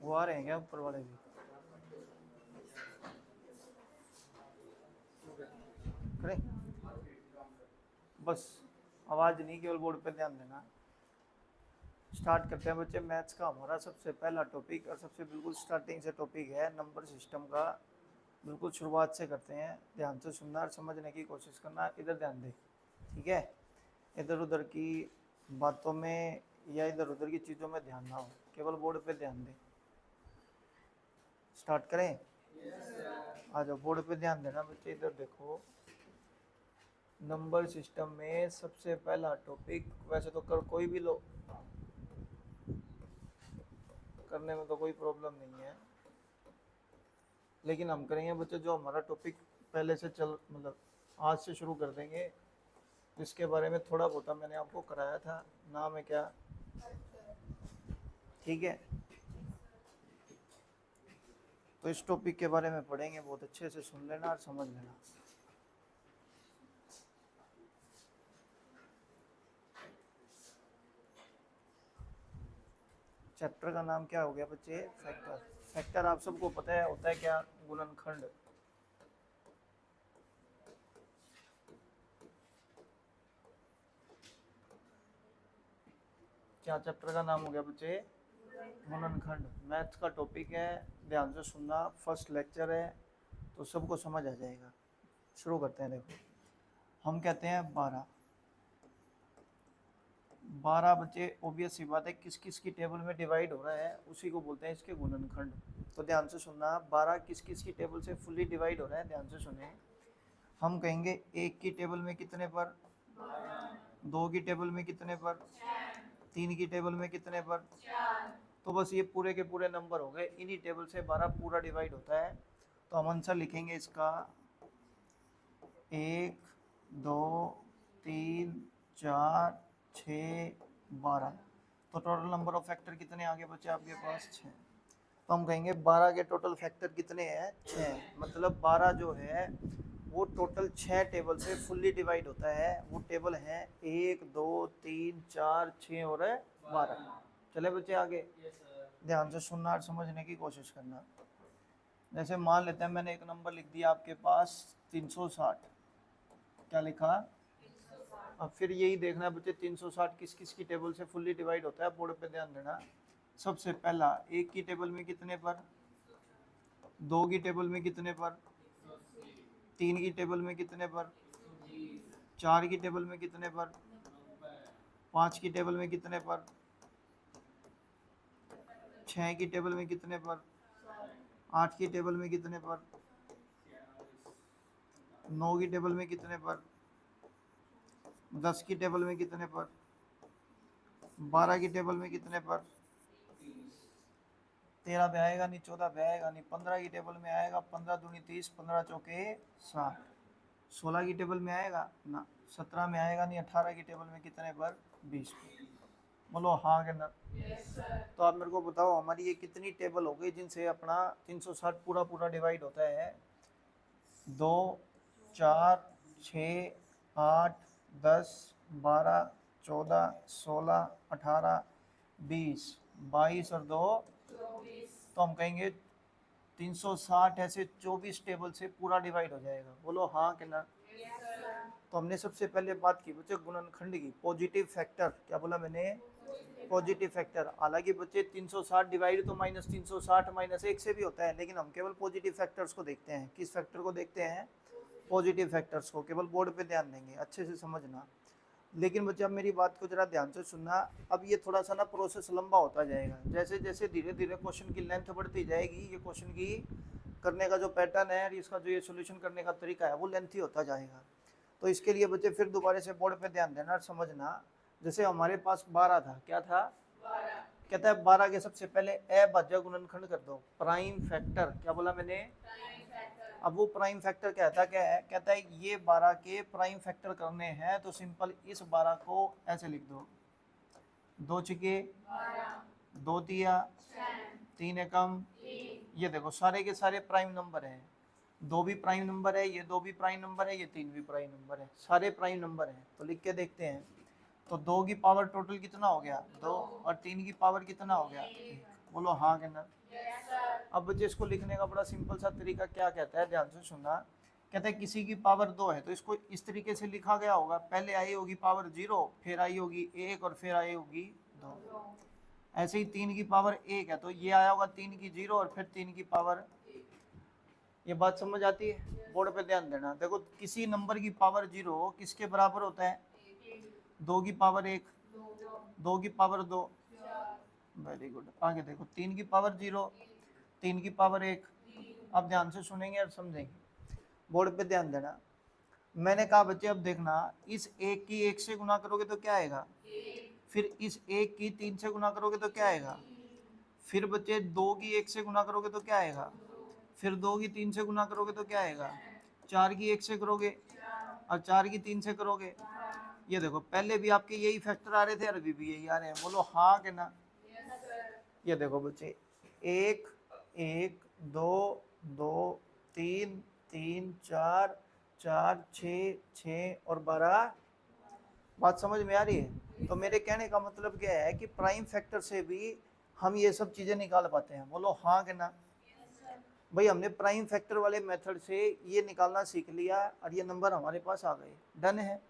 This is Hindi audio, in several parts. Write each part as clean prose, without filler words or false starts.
वो आ रहे हैं क्या ऊपर वाले भी? करें बस, आवाज़ नहीं, केवल बोर्ड पे ध्यान देना। स्टार्ट करते हैं बच्चे। मैथ्स का हमारा सबसे पहला टॉपिक और सबसे बिल्कुल स्टार्टिंग से टॉपिक है नंबर सिस्टम का। बिल्कुल शुरुआत से करते हैं। ध्यान से सुनना और समझने की कोशिश करना। इधर ध्यान दे, ठीक है? इधर उधर की बातों में या इधर उधर की चीज़ों में ध्यान ना हो, केवल बोर्ड पे ध्यान दे। स्टार्ट करें? आ जाओ, बोर्ड पे ध्यान देना बच्चे। इधर देखो, नंबर सिस्टम में सबसे पहला टॉपिक, वैसे तो कर कोई भी लो, करने में तो कोई प्रॉब्लम नहीं है, लेकिन हम करेंगे बच्चे जो हमारा टॉपिक पहले से चल, मतलब आज से शुरू कर देंगे, जिसके बारे में थोड़ा बहुत मैंने आपको कराया था। नाम है क्या? ठीक है, तो इस टॉपिक के बारे में पढ़ेंगे, बहुत अच्छे से सुन लेना और समझ लेना। चैप्टर का नाम क्या हो गया बच्चे? फैक्टर। फैक्टर आप सबको पता है होता है क्या? गुणनखंड। क्या चैप्टर का नाम हो गया बच्चे? गुणनखंड। मैथ्स का टॉपिक है, ध्यान से सुनना, फर्स्ट लेक्चर है तो सबको समझ आ जाएगा। शुरू करते हैं। देखो, हम कहते हैं 12। 12 बच्चे, ऑब्वियस सी बात है, किस किस की टेबल में डिवाइड हो रहा है उसी को बोलते हैं इसके गुणनखंड। तो ध्यान से सुनना, 12 किस किस की टेबल से फुल्ली डिवाइड हो रहा है, ध्यान से सुने। हम कहेंगे एक की टेबल में कितने पर, दो की टेबल में कितने पर, तीन की टेबल में कितने पर। तो बस ये पूरे के पूरे नंबर हो गए, इन्हीं टेबल से 12 पूरा डिवाइड होता है। तो हम आंसर लिखेंगे इसका 1, 2, 3, 4, 6, 12। तो टोटल नंबर ऑफ फैक्टर कितने आगे बचे आपके पास? 6। तो हम कहेंगे 12 के टोटल फैक्टर कितने हैं? 6। मतलब 12 जो है वो टोटल 6 टेबल से फुल्ली डिवाइड होता है। वो टेबल है 1, 2, 3, 4, 6 और 12। चले बच्चे आगे, ध्यान से सुनना और समझने की कोशिश करना। जैसे मान लेते हैं मैंने एक नंबर लिख दिया आपके पास 360। क्या लिखा? अब फिर यही देखना है बच्चे 360 किस किस की टेबल से फुल्ली डिवाइड होता है, बोर्ड पे ध्यान देना। सबसे पहला, एक की टेबल में कितने पर, दो की टेबल में कितने पर, तीन की टेबल में कितने पर, चार की टेबल में कितने पर, पाँच की टेबल में कितने पर, छः की टेबल में कितने पर, आठ की टेबल में कितने पर, नौ की टेबल में कितने पर, 10 की टेबल में कितने पर, 12 की टेबल में कितने पर, 13 पे आएगा नहीं, 14 पे आएगा नहीं, 15 की टेबल में आएगा, 15 दूनी 30, 15 चौके 60, 16 की टेबल में आएगा ना, 17 में आएगा नहीं, 18 की टेबल में कितने पर, 20 पर। बोलो हाँ के ना? तो आप मेरे को बताओ हमारी ये कितनी टेबल हो गई जिनसे अपना 360 पूरा पूरा डिवाइड होता है? 2, 4, 6, 8, 10, 12, 14, 16, 18, 20, 22 और 2, तो हम कहेंगे 360 ऐसे 24 टेबल से पूरा डिवाइड हो जाएगा। बोलो हाँ के ना? तो हमने सबसे पहले बात की बच्चे गुणनखंड की, पॉजिटिव फैक्टर। क्या बोला मैंने? Positive factor. हालांकि बच्चे 360 डिवाइड तो -360 -1 से भी होता है, लेकिन हम केवल पॉजिटिव फैक्टर्स को देखते हैं। किस फैक्टर को देखते हैं? पॉजिटिव फैक्टर्स को। केवल बोर्ड पे ध्यान देंगे, अच्छे से समझना। लेकिन बच्चे अब मेरी बात को जरा ध्यान से सुनना। अब ये थोड़ा सा ना प्रोसेस लंबा होता जाएगा, जैसे जैसे धीरे धीरे क्वेश्चन की लेंथ बढ़ती जाएगी, ये क्वेश्चन की करने का जो पैटर्न है और इसका जो ये सोल्यूशन करने का तरीका है वो लेंथी होता जाएगा। तो इसके लिए बच्चे फिर दोबारा से बोर्ड पे ध्यान देना और समझना। जैसे हमारे पास 12 था, क्या था? कहता है 12 के सबसे पहले अभाज्य गुणनखंड कर दो, प्राइम फैक्टर। क्या बोला मैंने? अब वो प्राइम फैक्टर कहता क्या है? कहता है ये 12 के प्राइम फैक्टर करने हैं तो सिंपल इस 12 को ऐसे लिख दो, दो छिके 2 तिया 3 एकम। ये देखो सारे के सारे प्राइम नंबर हैं, दो भी प्राइम नंबर है, ये दो भी प्राइम नंबर है, ये तीन भी प्राइम नंबर है, सारे प्राइम नंबर हैं। तो लिख के देखते हैं। तो 2 की पावर टोटल कितना हो गया? 2, और 3 की पावर कितना हो गया? 1। बोलो हाँ के ना। अब बच्चे इसको लिखने का बड़ा सिंपल सा तरीका क्या कहता है, ध्यान से सुनना। कहते हैं किसी की पावर 2 है तो इसको इस तरीके से लिखा गया होगा, पहले आई होगी पावर 0, फिर आई होगी 1 और फिर आई होगी 2। ऐसे ही 3 की पावर 1 है तो ये आया होगा 3 की 0 और फिर 3 की पावर। ये बात समझ आती है? बोर्ड पे ध्यान देना। देखो किसी नंबर की पावर 0 किसके बराबर होता है? 2 की पावर 1, 2 की पावर 2। Very good. आगे देखो 3 की पावर 0, 3 की पावर 1। अब ध्यान से सुनेंगे और समझेंगे, बोर्ड पे ध्यान देना। मैंने कहा बच्चे अब देखना, इस 1 की 1 से गुना करोगे तो क्या आएगा, फिर इस 1 की 3 से गुना करोगे तो क्या आएगा, फिर बच्चे 2 की 1 से गुना करोगे तो क्या आएगा, फिर 2 की 3 से गुना करोगे तो क्या आएगा, 4 की 1 से करोगे और 4 की 3 से करोगे। ये देखो पहले भी आपके यही फैक्टर आ रहे थे, अभी भी यही आ रहे हैं। बोलो हाँ के ना। ये देखो बच्चे 1 1 2 2 3 3 4 4 6 6 और 12। बात समझ में आ रही है? तो मेरे कहने का मतलब क्या है कि प्राइम फैक्टर से भी हम ये सब चीजें निकाल पाते हैं। बोलो हाँ के ना। भाई हमने प्राइम फैक्टर वाले मेथड से ये निकालना सीख लिया और ये नंबर हमारे पास आ गए, डन है।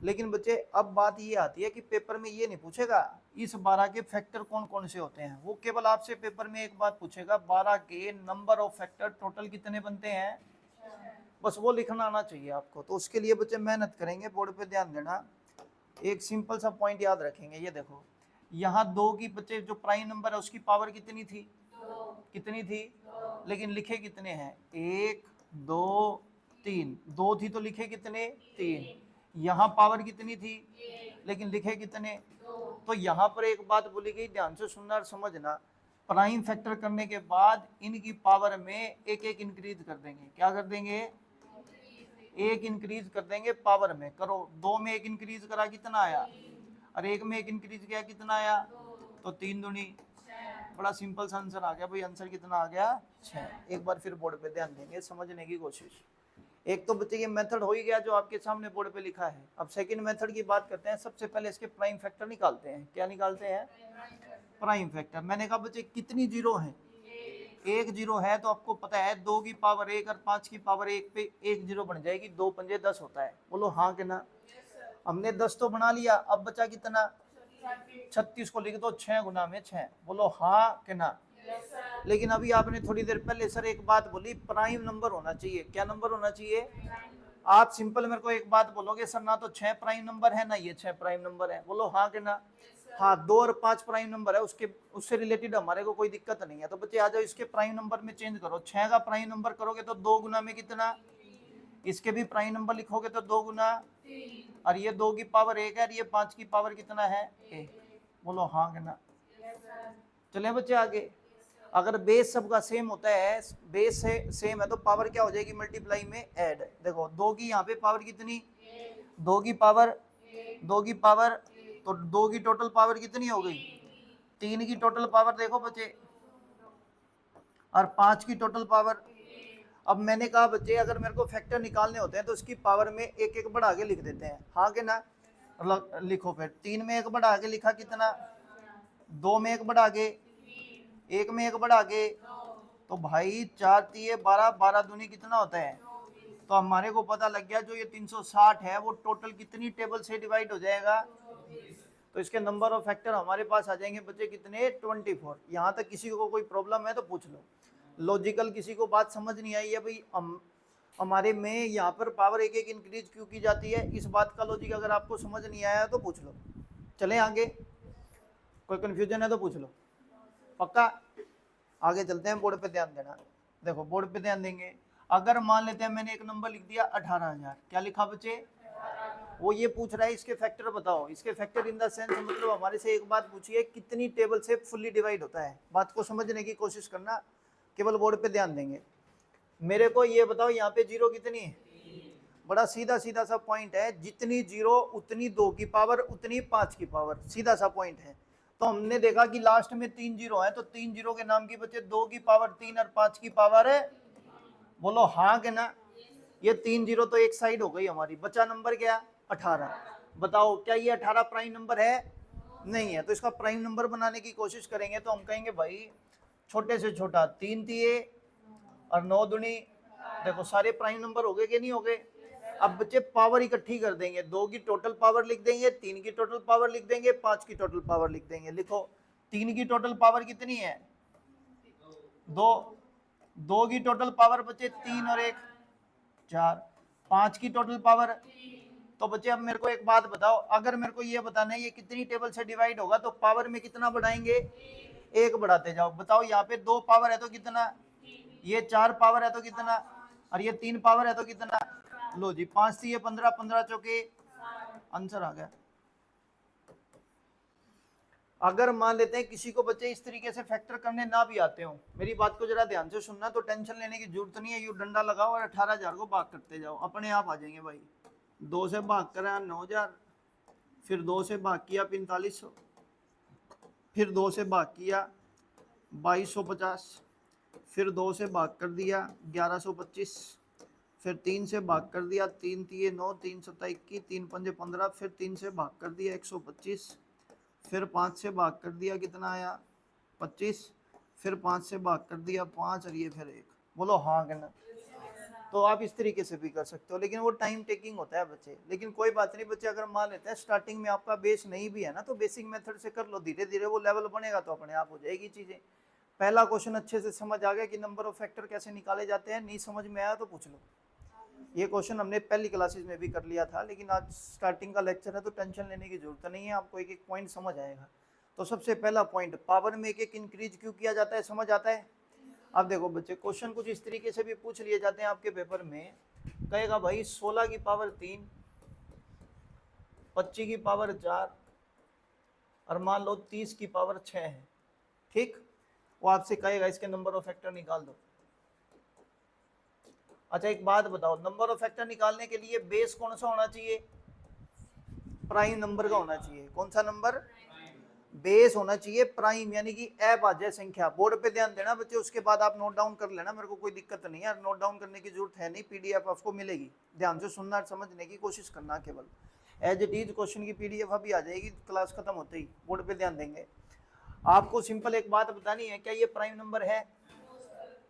लेकिन बच्चे अब बात ये आती है कि पेपर में ये नहीं पूछेगा इस 12 के फैक्टर कौन कौन से होते हैं, वो केवल आपसे पेपर में एक बात पूछेगा, 12 के नंबर ऑफ फैक्टर टोटल कितने बनते हैं, बस वो लिखना आना चाहिए आपको। तो उसके लिए बच्चे मेहनत करेंगे, बोर्ड पे ध्यान देना। एक सिंपल सा पॉइंट याद रखेंगे, ये देखो यहाँ 2 की बच्चे जो प्राइम नंबर है उसकी पावर कितनी थी, कितनी थी, लेकिन लिखे कितने हैं, 1 2 3। 2 थी तो लिखे कितने, 3। यहाँ पावर कितनी थी, लेकिन लिखे कितने। तो यहाँ पर एक बात बोली गई, ध्यान से सुनना और समझना। प्राइम फैक्टर करने के बाद इनकी पावर में एक एक इंक्रीज कर देंगे। क्या कर देंगे, एक इंक्रीज कर देंगे पावर में। करो 2 में एक इंक्रीज करा कितना आया, और 1 में एक इंक्रीज किया कितना आया, तो 3 दूनी। बड़ा सिंपल सा आंसर आ गया भाई। आंसर कितना आ गया, 6। एक बार फिर बोर्ड पे ध्यान देंगे, समझने की कोशिश। एक तो बच्चे ये मेथड हो ही गया जो आपके सामने बोर्ड पे लिखा है। अब सेकंड मेथड की बात करते हैं। सबसे पहले इसके प्राइम फैक्टर निकालते हैं। क्या निकालते हैं, प्राइम फैक्टर। मैंने कहा बच्चे कितनी जीरो है, 1 जीरो है तो आपको पता है 2 की पावर 1 और 5 की पावर 1 पे 1 जीरो बन जाएगी, 2 पंजे 10 होता है। बोलो हाँ के ना। हमने 10 तो बना लिया, अब बचा कितना, 36 को लिख दो 6 गुना में 6। बोलो हाँ के ना। लेकिन अभी आपने थोड़ी देर पहले सर एक बात बोली, प्राइम नंबर होना चाहिए। क्या नंबर होना चाहिए, आप सिंपल मेरे को एक बात बोलोगे, सर ना तो 6 प्राइम नंबर है ना ये 6 प्राइम नंबर है। बोलो हाँ के ना। हाँ 2 और 5 प्राइम नंबर है, उसके उससे रिलेटेड हमारे को कोई दिक्कत नहीं है। तो बच्चे आ जाओ इसके प्राइम नंबर में चेंज करो। 6 का प्राइम नंबर करोगे तो 2 गुना में कितना, इसके भी प्राइम नंबर लिखोगे तो 2 गुना, और ये 2 की पावर 1 है और ये 5 की पावर कितना है, 1। बोलो हाँ के ना। चले बच्चे आगे। अगर बेस सबका सेम होता है, बेस से सेम है तो पावर क्या हो जाएगी, मल्टीप्लाई में ऐड। देखो 2 की यहाँ पे पावर कितनी, 2 की पावर, 2 की पावर, तो 2 की टोटल पावर कितनी हो गई, 3 की टोटल पावर देखो बच्चे, और 5 की टोटल पावर। अब मैंने कहा बच्चे अगर मेरे को फैक्टर निकालने होते हैं तो उसकी पावर में एक एक बढ़ा के लिख देते हैं। हाँ के ना। लिखो फिर 3 में एक बढ़ा के लिखा कितना, 2 में एक बढ़ा के, 1 में एक बढ़ा के, तो भाई 4 3 12, 12 दूनी कितना होता है। तो हमारे को पता लग गया जो ये 360 है वो टोटल कितनी टेबल से डिवाइड हो जाएगा। तो इसके नंबर ऑफ फैक्टर हमारे पास आ जाएंगे बच्चे कितने, 24। यहाँ तक किसी को कोई प्रॉब्लम है तो पूछ लो। लॉजिकल किसी को बात समझ नहीं आई है भाई, हमारे में यहाँ पर पावर एक एक इंक्रीज क्यों की जाती है, इस बात का लॉजिक अगर आपको समझ नहीं आया तो पूछ लो। चले आगे, कोई कंफ्यूजन है तो पूछ लो, पक्का। आगे चलते हैं, बोर्ड पे ध्यान देना। देखो बोर्ड पे ध्यान देंगे। अगर मान लेते हैं मैंने एक नंबर लिख दिया 18,000, क्या लिखा बच्चे, वो ये पूछ रहा है इसके फैक्टर बताओ। इसके फैक्टर इन द सेंस मतलब हमारे से एक बात पूछी है, कितनी टेबल से फुल्ली डिवाइड होता है। बात को समझने की कोशिश करना, केवल बोर्ड पे ध्यान देंगे। मेरे को ये बताओ यहाँ पे जीरो कितनी है, बड़ा सीधा सीधा सा पॉइंट है, जितनी जीरो उतनी 2 की पावर उतनी 5 की पावर, सीधा सा पॉइंट है। तो हमने देखा कि लास्ट में 3 जीरो है, तो 3 जीरो के नाम की बच्चे 2 की पावर 3 और 5 की पावर है। बोलो हाँ के ना। ये 3 जीरो तो एक साइड हो गई हमारी, बचा नंबर क्या, 18। बताओ क्या ये 18 प्राइम नंबर है, नहीं है, तो इसका प्राइम नंबर बनाने की कोशिश करेंगे तो हम कहेंगे भाई छोटे से छोटा 3 तिये और 9 दूनी, देखो सारे प्राइम नंबर हो गए कि नहीं हो गए। अब बच्चे पावर इकट्ठी कर देंगे, 2 की टोटल पावर लिख देंगे, 3 की टोटल पावर लिख देंगे, 5 की टोटल पावर लिख देंगे। लिखो 3 की टोटल पावर कितनी है 2, 2 की टोटल पावर बच्चे 3 और 1 4, 5 की टोटल पावर। तो बच्चे अब मेरे को एक बात बताओ, अगर मेरे को ये बताना है ये कितनी टेबल से डिवाइड होगा तो पावर में कितना बढ़ाएंगे, 1 बढ़ाते जाओ। बताओ यहाँ पे 2 पावर है तो कितना, ये 4 पावर है तो कितना, और ये 3 पावर है तो कितना। लो जी 5 से ये 15, 15 चौके आंसर आ गया। अगर मान लेते हैं किसी को बच्चे इस तरीके से फैक्टर करने ना भी आते हो, मेरी बात को जरा ध्यान से सुनना, तो टेंशन लेने की जरूरत नहीं है। यू डंडा लगाओ और 18,000 को भाग करते जाओ, अपने आप आ जाएंगे भाई। 2 से भाग करा 9,000, फिर 2 से भाग किया 4500, फिर 2 से भाग किया 2250, फिर 2 से भाग कर दिया 1125, फिर 3 से भाग कर दिया 3 तिये 9, 3 सत्ता 21, 3 पंजे 15, फिर 3 से भाग कर दिया 125, फिर 5 से भाग कर दिया कितना आया 25, फिर 5 से भाग कर दिया 5 और ये फिर 1। बोलो हाँ कहना। तो आप इस तरीके से भी कर सकते हो, लेकिन वो टाइम टेकिंग होता है बच्चे। लेकिन कोई बात नहीं बच्चे, अगर मान लेते हैं स्टार्टिंग में आपका बेस नहीं भी है ना तो बेसिक मेथड से कर लो, धीरे धीरे वो लेवल बनेगा तो अपने आप हो जाएगी चीज़ें। पहला क्वेश्चन अच्छे से समझ आ गया कि नंबर ऑफ फैक्टर कैसे निकाले जाते हैं, नहीं समझ में आया तो पूछ लो। ये क्वेश्चन हमने पहली क्लासेस में भी कर लिया था, लेकिन आज स्टार्टिंग का लेक्चर है तो टेंशन लेने की जरूरत नहीं है, आपको एक एक पॉइंट समझ आएगा। तो सबसे पहला पॉइंट, पावर में एक एक इंक्रीज क्यों किया जाता है, समझ आता है। अब देखो बच्चे क्वेश्चन कुछ इस तरीके से भी पूछ लिए जाते हैं आपके पेपर में, कहेगा भाई 16 की पावर 3, 25 की पावर 4 और मान लो 30 की पावर 6 है, ठीक। वो आपसे कहेगा इसके नंबर ऑफ फैक्टर निकाल दो। अच्छा एक बात बताओ, नंबर ऑफ फैक्टर निकालने के लिए बेस कौन सा होना चाहिए, प्राइम नंबर का होना चाहिए। कौन सा नंबर, बेस होना चाहिए प्राइम, यानी कि अभाज्य संख्या। बोर्ड पे ध्यान देना बच्चे, उसके बाद आप नोट डाउन कर लेना, मेरे को कोई दिक्कत नहीं है, नोट डाउन करने की जरूरत है नहीं, पीडीएफ आपको मिलेगी, ध्यान से सुनना समझने की कोशिश करना केवल। एज इट इज क्वेश्चन की पीडीएफ अभी आ जाएगी क्लास खत्म होते ही, बोर्ड पे ध्यान देंगे। आपको सिंपल एक बात बतानी है, क्या ये प्राइम नंबर है,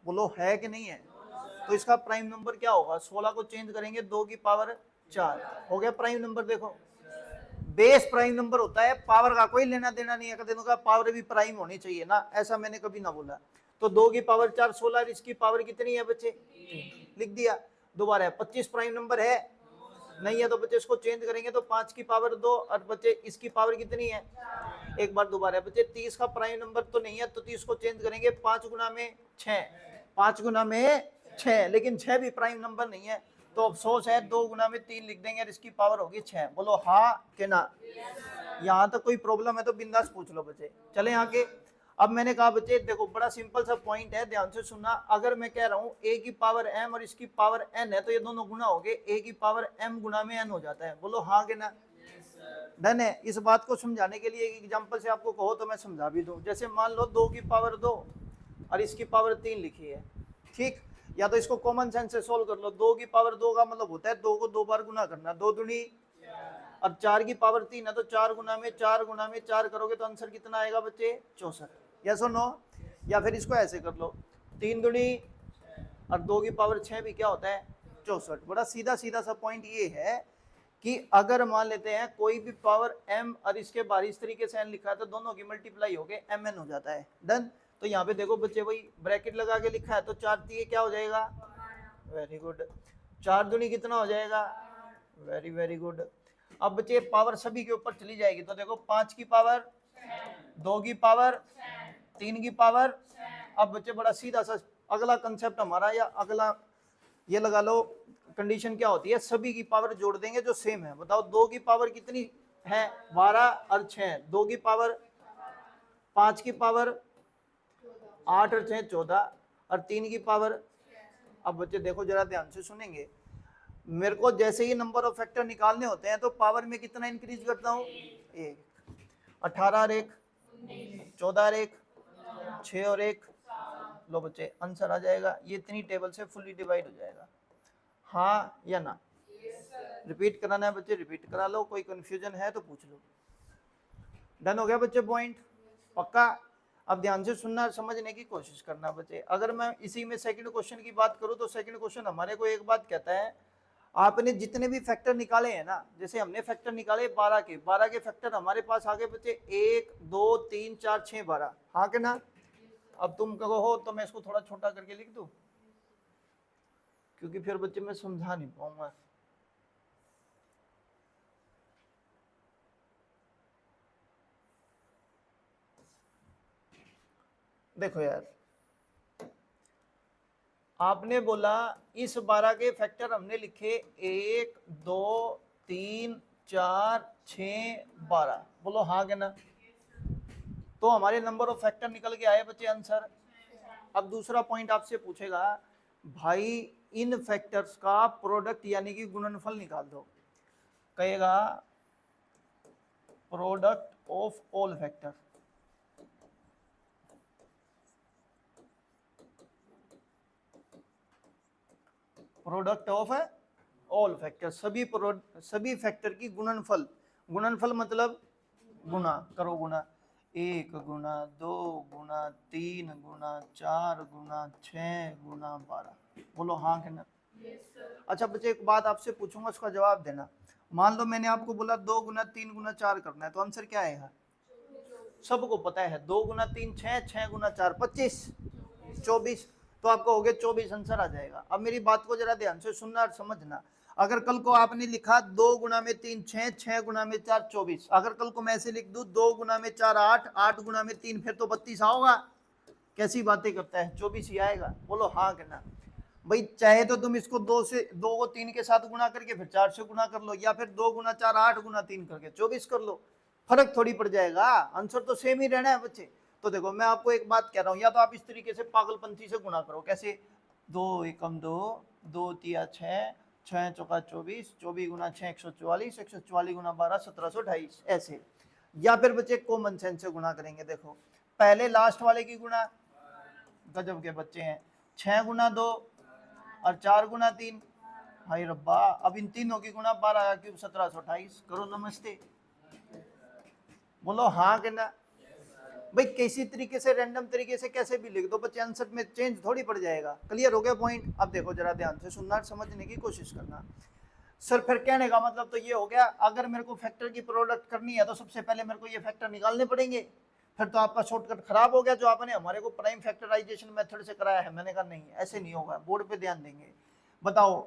बोलो है कि नहीं है। तो इसका प्राइम नंबर क्या होगा, 16 को चेंज करेंगे 2 की पावर 4 हो गया प्राइम नंबर। देखो बेस प्राइम नंबर होता है, पावर का कोई लेना देना नहीं है, कभी का पावर भी प्राइम होनी चाहिए ना, ऐसा मैंने कभी ना बोला। तो 2 की पावर 4 16, इसकी पावर कितनी है बच्चे, लिख दिया। दोबारा 25 प्राइम नंबर है, नहीं है तो बच्चे इसको चेंज करेंगे तो 5 की पावर 2 और बच्चे इसकी पावर कितनी है, एक बार दोबारा बच्चे 30 का प्राइम नंबर तो नहीं है, तो 30 को चेंज करेंगे 5 गुना में 6, 5 गुना में 6, लेकिन 6 भी प्राइम नंबर नहीं है, तो अफसोस है 2 गुना में 3 लिख देंगे और इसकी पावर होगी 6। बोलो हाँ कि ना। यहाँ तक कोई प्रॉब्लम है तो बिंदास पूछ लो बच्चे। चले आगे। अब मैंने कहा बच्चे देखो बड़ा सिंपल सा पॉइंट है, ध्यान से सुनना। अगर मैं कह रहा हूँ a की पावर m और इसकी पावर n है तो ये दोनों गुना हो गए, a की पावर m गुना में n हो जाता है। बोलो हाँ कि ना। डन है। इस बात को समझाने के लिए एक एग्जांपल से आपको कहो तो मैं समझा भी दूं। जैसे मान लो 2 की पावर 2 और इसकी पावर 3 लिखी है, ठीक। या तो इसको कॉमन सेंस से सोल्व कर लो। 2 की पावर 2 का मतलब होता है 2 को 2 बार गुना करना, 2 दूनी। अब 4 की पावर 3 है तो 4 गुना में 4 गुना में 4 करोगे तो आंसर कितना आएगा बच्चे, 64। यस और नो। या फिर इसको ऐसे कर लो, 3 दूनी और 2 की पावर 6 भी क्या होता है, 64। बड़ा सीधा सीधा सा पॉइंट ये है कि अगर मान लेते हैं कोई भी पावर m और इसके बाहर इस तरीके से n लिखा है तो दोनों की मल्टीप्लाई होके mn हो जाता है। डन। तो यहाँ पे देखो बच्चे वही ब्रैकेट लगा के लिखा है तो 4 3 क्या हो जाएगा, वेरी गुड। 4 दूनी कितना हो जाएगा, वेरी वेरी गुड। अब बच्चे पावर सभी के ऊपर चली जाएगी तो देखो 5 की पावर, 2 की पावर, 3 की पावर। अब बच्चे बड़ा सीधा सा अगला कंसेप्ट हमारा, या अगला ये लगा लो कंडीशन क्या होती है, सभी की पावर जोड़ देंगे जो सेम है। बताओ 2 की पावर कितनी है, 12 और 6, 2 की पावर, 5 की पावर 8 और 6 14 और 3 की पावर। अब बच्चे देखो जरा ध्यान से सुनेंगे, मेरे को जैसे ही नंबर ऑफ फैक्टर निकालने होते हैं तो पावर में कितना इंक्रीज करता हूँ, 1, 18 और 1 14 और 1 6 और 1। लो बच्चे आंसर आ जाएगा, ये इतनी टेबल से फुली डिवाइड हो जाएगा। हाँ या ना। रिपीट कराना है बच्चे, रिपीट करा लो, कोई कंफ्यूजन है तो पूछ लो। डन हो गया बच्चे पॉइंट, पक्का। अब ध्यान से सुनना, समझने की कोशिश करना बच्चे। अगर मैं इसी में सेकंड क्वेश्चन की बात करूं तो सेकंड क्वेश्चन हमारे को एक बात कहता है, आपने जितने भी फैक्टर निकाले हैं ना, जैसे हमने फैक्टर निकाले 12 के फैक्टर हमारे पास आगे बच्चे 1 2 3 4 6 12, हाँ के ना। अब तुम कहो तो मैं इसको थोड़ा छोटा करके लिख दूं, क्योंकि फिर बच्चे मैं समझा नहीं पाऊंगा। देखो यार, आपने बोला इस 12 के फैक्टर हमने लिखे 1 2 3 4 6 12, बोलो हाँ के ना। तो हमारे नंबर ऑफ फैक्टर निकल के आए बच्चे आंसर। अब दूसरा पॉइंट आपसे पूछेगा, भाई इन फैक्टर्स का प्रोडक्ट यानी कि गुणनफल निकाल दो। कहेगा product of all factor, product of all factor, सभी फैक्टर की गुणनफल। गुणनफल मतलब गुना करो, गुना 1 गुना 2 गुना 3 गुना 4 गुना 6 गुना 12, बोलो हाँ के ना। अच्छा बच्चे एक बात आपसे पूछूंगा, उसका जवाब देना। मान लो मैंने आपको बोला 2 गुना 3 गुना 4 करना है, तो आंसर क्या आएगा? सबको पता है 2 गुना 3 6, 6 गुना 4 25, 24, तो आपको हो गया 24 आंसर आ जाएगा। अब मेरी बात को जरा ध्यान से सुनना और समझना। अगर कल को आपने लिखा 2 गुना में 3 6, 6 गुना में 4 24, अगर कल को मैं ऐसे लिख दूं 2 गुना में 4 8, 8 गुना में 3, फिर तो 32 आओगा। कैसी बातें करता है, 24 ही आएगा, बोलो हाँ के ना। भाई चाहे तो तुम इसको 2 को 3 के साथ गुना करके फिर 4 से गुना कर लो, या फिर 2 गुना 4 8 गुना 3 करके 24 कर लो, फर्क थोड़ी पड़ जाएगा, आंसर तो सेम ही रहना है बच्चे। तो देखो मैं आपको एक बात कह रहा हूं, या तो आप इस तरीके से पागलपंथी से गुना करो, कैसे 2 एकम 2, 2 तिया 6, 6 चौका 24, 24 गुना 6 144, 144 गुना 12 1728, ऐसे। या फिर बच्चे कॉमन सेंस से गुना करेंगे। देखो पहले लास्ट वाले की गुना, गजब के बच्चे हैं, 6 गुना 2 और 4 गुना 3, हाय रब्बा। अब इन तीनों की गुना 12 का क्यूब 1728, करो नमस्ते, बोलो हाँ के ना। भाई किसी तरीके से रैंडम तरीके से कैसे भी लिख दो बच्चे, आंसर में चेंज थोड़ी पड़ जाएगा। क्लियर हो गया पॉइंट? अब देखो जरा ध्यान से सुनना, समझने की कोशिश करना। सर फिर कहने का मतलब तो ये हो गया, अगर मेरे को फैक्टर की प्रोडक्ट करनी है तो सबसे पहले मेरे को ये फैक्टर निकालने पड़ेंगे। फिर तो आपका शॉर्टकट खराब हो गया जो आपने हमारे को प्राइम फैक्टराइजेशन मेथड से कराया है। मैंने कहा नहीं ऐसे नहीं होगा, बोर्ड पे ध्यान देंगे। बताओ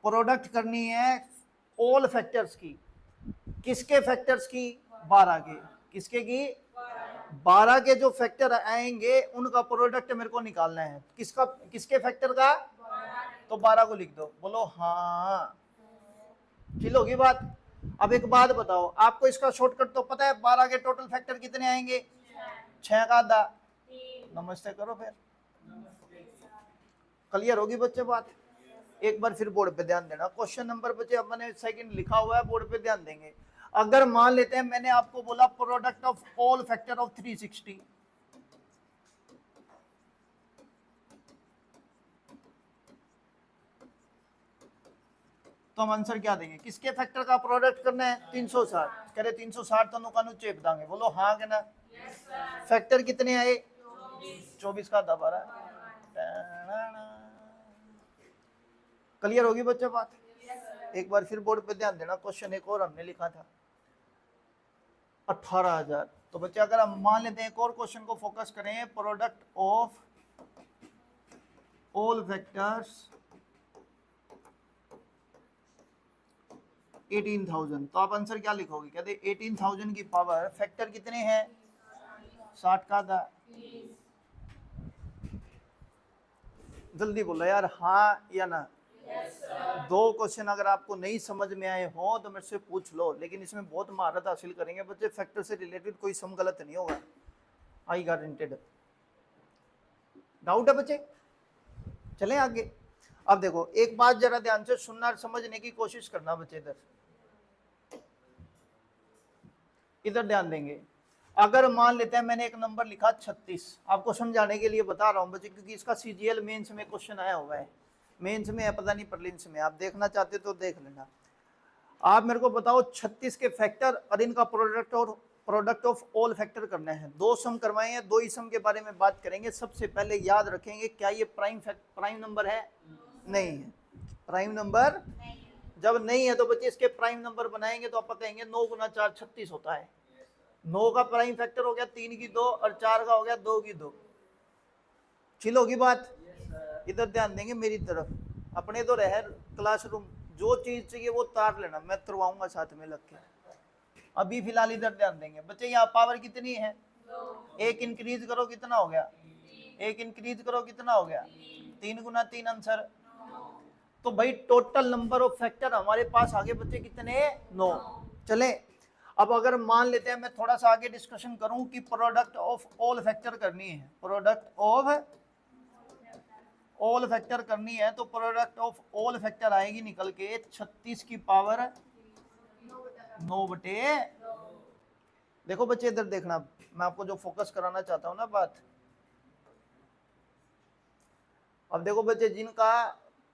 प्रोडक्ट करनी है ऑल फैक्टर्स की, किसके फैक्टर्स की? 12 के। किसके की? 12 के जो फैक्टर आएंगे उनका प्रोडक्ट मेरे को निकालना है। किसका? किसके फैक्टर का? तो 12 को लिख दो, बोलो हाँ। चिल होगी बात। अब एक बात बताओ, आपको इसका शॉर्टकट तो पता है, 12 के टोटल फैक्टर कितने आएंगे? 6 का आधा, नमस्ते करो फिर। क्लियर होगी बच्चे बात? एक बार फिर बोर्ड पे ध्यान देना। क्वेश्चन नंबर बच्चे अब मैंने सेकंड लिखा हुआ है, बोर्ड पे ध्यान देंगे। अगर मान लेते हैं मैंने आपको बोला product of all factor of 360, तो हम आंसर क्या देंगे? किसके फैक्टर का प्रोडक्ट करना है? 360। कह रहे 360 तो नुकानु चेप देंगे, बोलो हाँ के ना। फैक्टर कितने आए? 24 का दोबारा। क्लियर होगी बच्चे बात? एक बार फिर बोर्ड पे ध्यान देना। क्वेश्चन एक और हमने लिखा था 18,000। तो बच्चे अगर हम मान लेते हैं एक और क्वेश्चन को फोकस करें, प्रोडक्ट ऑफ ऑल वेक्टर्स 18,000, तो आप आंसर क्या लिखोगे? कहते 18,000 की पावर फैक्टर कितने हैं? 60 का था। जल्दी बोलो यार हाँ या ना। दो क्वेश्चन अगर आपको नहीं समझ में आए हो तो मेरे से पूछ लो, लेकिन इसमें बहुत महारत हासिल करेंगे बच्चे। फैक्टर से रिलेटेड कोई सम गलत नहीं होगा, आई गारंटेड। डाउट है बच्चे? चलें आगे। अब देखो एक बात जरा ध्यान से सुनना और समझने की कोशिश करना बच्चे। इधर ध्यान देंगे। अगर मान लेते हैं मैंने एक नंबर लिखा 36, आपको समझाने के लिए बता रहा हूं बच्चे, क्योंकि इसका सीजीएल मेंस में क्वेश्चन आया हुआ है। मेंस में है, पता नहीं प्रीलिम्स में, आप देखना चाहते तो देख लेना। आप मेरे को बताओ 36 के फैक्टर और इनका प्रोडक्ट और प्रोडक्ट ऑफ ऑल फैक्टर करना है। दो सम करवाए हैं, दो ही सम के बारे में बात करेंगे। सबसे पहले याद रखेंगे, क्या ये प्राइम नंबर है? नहीं है, प्राइम नंबर जब नहीं है तो बच्चे इसके प्राइम नंबर बनाएंगे तो आप कहेंगे 9 गुना 4 36 होता है। 9 का प्राइम फैक्टर हो गया 3 की 2 और 4 का हो गया 2 की 2। चिल होगी बात? इधर ध्यान देंगे मेरी तरफ, अपने तो रह क्लासरूम, जो चीज चाहिए वो तार लेना, मैं करवाऊंगा साथ में लग के। अभी फिलहाल इधर ध्यान देंगे बच्चे। यहाँ पावर कितनी है? एक इंक्रीज करो कितना हो गया? एक इंक्रीज करो कितना हो गया? 3 गुना 3 आंसर। तो भाई टोटल नंबर ऑफ फैक्टर हमारे पास आगे बच्चे कितने? 9। चले अब अगर मान लेते हैं, मैं थोड़ा सा आगे डिस्कशन करूं कि प्रोडक्ट ऑफ ऑल फैक्टर करनी है, प्रोडक्ट ऑफ ऑल फैक्टर करनी है, तो प्रोडक्ट ऑफ ऑल फैक्टर आएगी निकल के 36 की पावर 9 बटे। देखो बच्चे इधर देखना, मैं आपको जो फोकस कराना चाहता हूं ना बात। अब देखो बच्चे, जिनका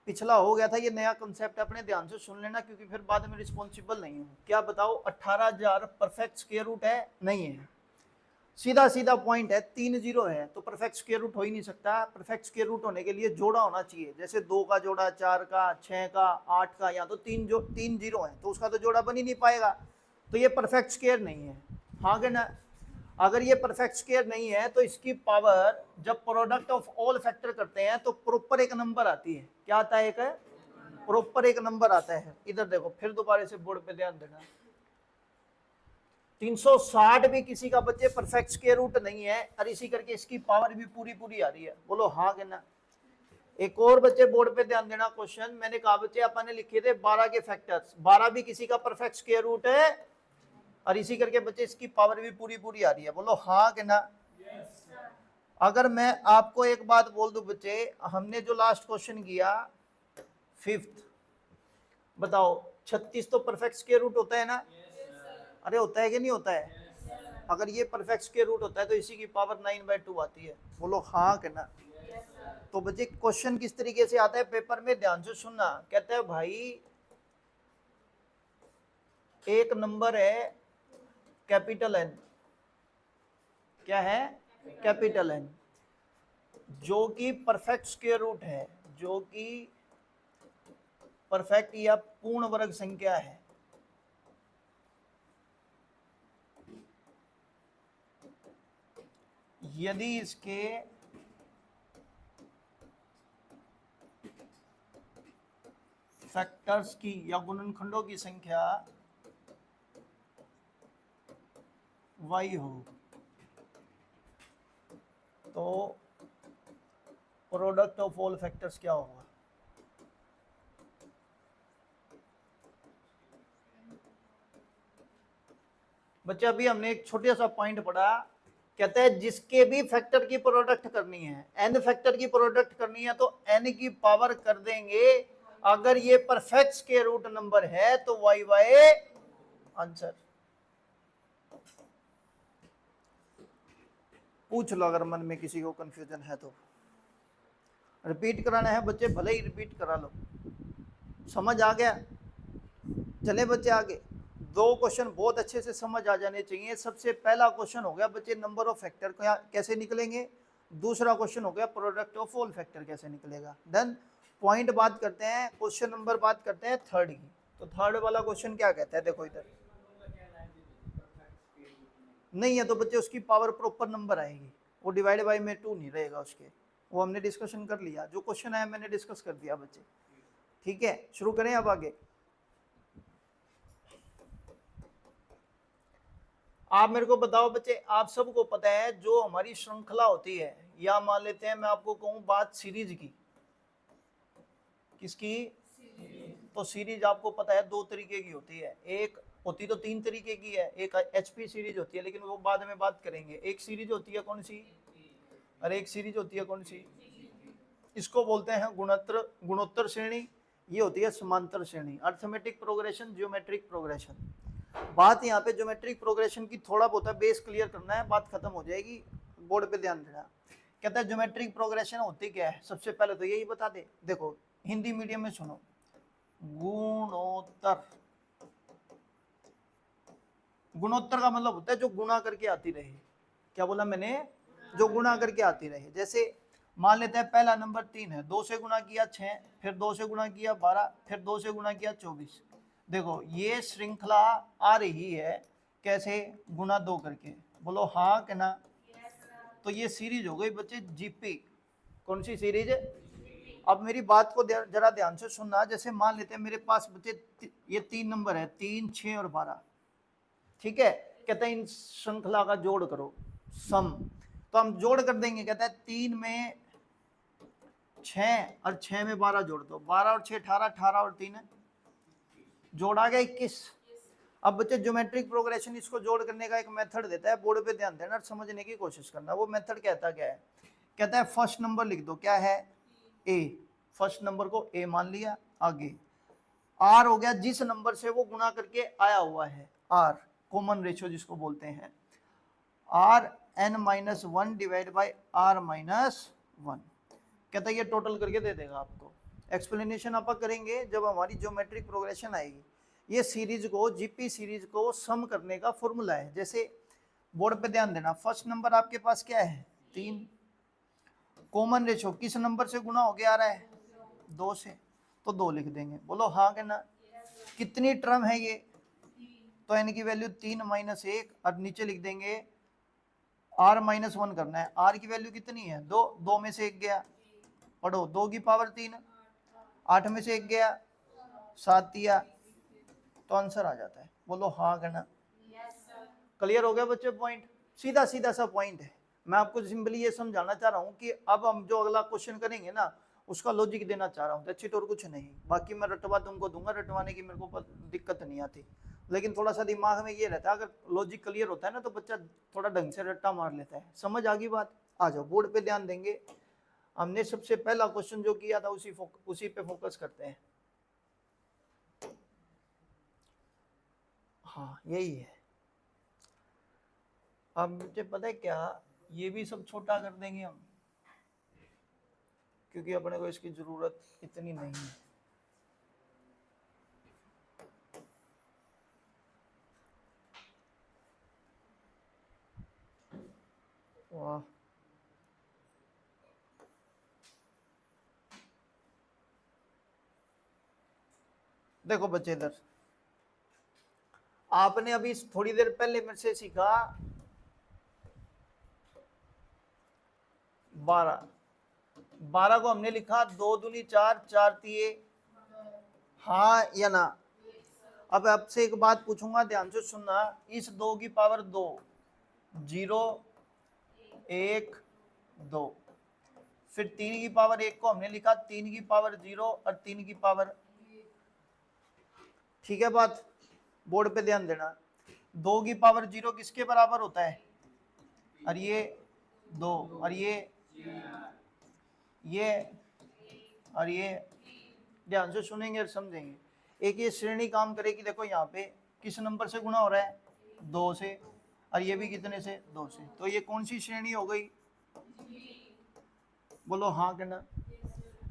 पिछला हो गया था, ये नया कंसेप्ट अपने ध्यान से सुन लेना, क्योंकि फिर बाद में रिस्पॉन्सिबल नहीं हूं। क्या बताओ, 18,000 परफेक्ट स्क्वायर रूट है? नहीं है, सीधा सीधा पॉइंट है, 3 जीरो है, तो परफेक्ट स्क्वायर रूट हो ही नहीं सकता। परफेक्ट स्क्वायर रूट होने के लिए जोड़ा होना चाहिए, जैसे 2 का जोड़ा, 4 का, 6 का, 8 का, या तो 3 जीरो है तो उसका तो जोड़ा बन ही नहीं पाएगा, तो ये परफेक्ट स्क्वायर नहीं है। हाँ कि ना? अगर ये परफेक्ट स्क्वायर नहीं है तो इसकी पावर जब प्रोडक्ट ऑफ ऑल फैक्टर करते हैं तो प्रॉपर एक नंबर आती है। क्या आता है? एक प्रॉपर एक नंबर आता है। इधर देखो, फिर दोबारा से बोर्ड पे ध्यान देना, 360 भी किसी का बच्चे परफेक्ट स्क्वायर रूट नहीं है, और इसी करके इसकी पावर भी पूरी पूरी आ रही है। बोलो हाँ कि ना? एक और बच्चे बोर्ड पे ध्यान देना, क्वेश्चन मैंने कहा बच्चे अपन ने लिखे थे 12 के फैक्टर्स, 12 भी किसी का परफेक्ट स्क्वायर रूट है, और इसी करके बच्चे इसकी पावर भी पूरी पूरी आ रही है। बोलो हाँ कि ना? अगर मैं आपको एक बात बोल दूं बच्चे, हमने जो लास्ट क्वेश्चन किया 5th, बताओ 36 तो परफेक्ट स्क्वायर रूट होता है ना? अरे होता है कि नहीं होता है? अगर ये परफेक्ट स्क्वायर रूट होता है तो इसी की पावर 9/2 आती है। बोलो हाँ कि ना? तो बच्चे क्वेश्चन किस तरीके से आता है पेपर में, ध्यान से सुनना। कहते हैं भाई, एक नंबर है कैपिटल एन, क्या है? कैपिटल एन, जो कि परफेक्ट स्क्वायर रूट है, जो कि परफेक्ट या पूर्ण वर्ग संख्या है। यदि इसके फैक्टर्स की या गुणनखंडों की संख्या y हो तो प्रोडक्ट ऑफ ऑल फैक्टर्स क्या होगा? बच्चे अभी हमने एक छोटा सा पॉइंट पढ़ा, कहता है जिसके भी फैक्टर की प्रोडक्ट करनी है, n फैक्टर की प्रोडक्ट करनी है तो n की पावर कर देंगे, अगर ये परफेक्ट स्क्वायर रूट नंबर है तो y बाय आंसर। पूछ लो अगर मन में किसी को कंफ्यूजन है तो। रिपीट कराना है बच्चे, भले ही रिपीट करा लो। समझ आ गया? चले बच्चे आगे। दो क्वेश्चन बहुत अच्छे से समझ आ जाने चाहिए। सबसे पहला क्वेश्चन हो गया बच्चे नंबर ऑफ फैक्टर कैसे निकलेंगे, दूसरा क्वेश्चन हो गया प्रोडक्ट ऑफ ऑल फैक्टर कैसे निकलेगा। देन पॉइंट बात करते हैं, क्वेश्चन नंबर बात करते हैं थर्ड की। तो थर्ड वाला क्वेश्चन क्या कहता है, देखो इधर नहीं है तो बच्चे उसकी पावर प्रॉपर नंबर आएगी, वो डिवाइड बाय में 2 नहीं रहेगा उसके, वो हमने डिस्कशन कर लिया। जो क्वेश्चन है मैंने डिस्कस कर दिया बच्चे, ठीक है? शुरू करें अब आगे। आप मेरे को बताओ बच्चे, आप सबको पता है जो हमारी श्रृंखला होती है, या मान लेते हैं मैं आपको कहूं बात सीरीज की, किसकी? तो सीरीज आपको पता है 2 तरीके की होती है, एक होती तो 3 तरीके की है। एक एचपी सीरीज होती है, लेकिन वो बाद में बात करेंगे। एक सीरीज होती है कौन सी? और एक सीरीज होती है कौन सी? इसको बोलते हैं गुणोत्तर श्रेणी, ये होती है समांतर श्रेणी। Arithmetic progression, geometric progression. बात यहाँ पे ज्योमेट्रिक प्रोग्रेशन की थोड़ा बहुत बेस क्लियर करना है, बात खत्म हो जाएगी, बोर्ड पे ध्यान देना। कहता है ज्योमेट्रिक प्रोग्रेशन होती क्या है, सबसे पहले तो यही बता दे। देखो हिंदी मीडियम में सुनो, गुणोत्तर गुणोत्तर का मतलब होता है जो गुणा करके आती रहे। क्या बोला मैंने? जो गुणा करके आती रहे। जैसे मान लेते हैं पहला नंबर 3 है, 2 से गुणा किया 6, फिर 2 से गुणा किया 12, फिर 2 से गुणा किया 24। देखो ये श्रृंखला आ रही है कैसे? गुणा 2 करके। बोलो हाँ कि ना? तो ये सीरीज हो गई बच्चे जीपी। कौन सी सीरीज? अब मेरी बात को जरा ध्यान से सुनना। जैसे मान लेते हैं मेरे पास बच्चे ये 3 नंबर है, 3, 6 और 12। ठीक है, कहते हैं इन श्रृंखला का जोड़ करो, सम। तो हम जोड़ कर देंगे। कहता है 3 में 6 और 6 में 12 जोड़ दो, 12 और 6 18, 18 और 3 जोड़ा गया 21। अब बच्चे ज्योमेट्रिक प्रोग्रेशन इसको जोड़ करने का एक मेथड देता है, बोर्ड पे ध्यान देना और समझने की कोशिश करना। वो मेथड कहता क्या है? कहता है फर्स्ट नंबर लिख दो, क्या है? ए। फर्स्ट नंबर को ए मान लिया। आगे आर हो गया जिस नंबर से वो गुणा करके आया हुआ है, आर कॉमन रेशियो जिसको बोलते हैं, R N minus 1 divide by R minus 1। कहता है ये टोटल करके दे देगा आपको। एक्सप्लेनेशन आप करेंगे जब हमारी ज्योमेट्रिक प्रोग्रेशन आएगी। ये सीरीज को, जीपी सीरीज को सम करने का फॉर्मूला है। जैसे बोर्ड पे ध्यान देना, फर्स्ट नंबर आपके पास क्या है? 3। कॉमन रेशियो किस नंबर से गुणा हो गया आ रहा है? 2 से, तो 2 लिख देंगे। बोलो हाँ कि ना? कितनी टर्म है ये? तो n की वैल्यू 3 माइनस 1 और नीचे लिख देंगे r माइनस 1 करना है। r की वैल्यू कितनी है? 2। 2 में से 1 गया, पढ़ो 2 की पावर 3, 8 में से 1 गया 7 दिया, तो आंसर आ जाता है। बोलो हाँ करना। क्लियर हो गया बच्चे? पॉइंट सीधा सीधा सा पॉइंट है। मैं आपको सिंपली ये समझाना चाह रहा हूँ कि अब हम जो अगला क्वेश्चन करेंगे ना उसका लॉजिक देना चाह रहा हूँ, दैट्स इट, और कुछ नहीं। बाकी मैं रटवा तुमको दूंगा, रटवाने की मेरे को दिक्कत नहीं आती, लेकिन थोड़ा सा दिमाग में ये रहता है अगर लॉजिक क्लियर होता है ना तो बच्चा थोड़ा ढंग से रट्टा मार लेता है। समझ आ गई बात? आ जाओ बोर्ड पे ध्यान देंगे। हमने सबसे पहला क्वेश्चन जो किया था उसी पे फोकस करते हैं। हाँ यही है। अब मुझे पता है क्या, ये भी सब छोटा कर देंगे हम, क्योंकि अपने को इसकी जरूरत इतनी नहीं है। वाह, देखो बच्चे इधर, आपने अभी थोड़ी देर पहले मेरे से सीखा 12। 12 को हमने लिखा 2 दूनी 4, 4 तिये, हाँ या ना? अब आपसे एक बात पूछूंगा, ध्यान से सुनना। इस 2 की पावर 2, 0, 1, 2। फिर 3 की पावर 1 को हमने लिखा 3 की पावर 0 और 3 की पावर, ठीक है बात? बोर्ड पे ध्यान देना। 2 की पावर 0 किसके बराबर होता है? और ये 2, और ये और ये, ध्यान से सुनेंगे और समझेंगे। एक ये श्रेणी काम करेगी। देखो यहाँ पे किस नंबर से गुणा हो रहा है? 2 से, और ये भी कितने से? 2 से। तो ये कौन सी श्रेणी हो गई? बोलो हाँ करना।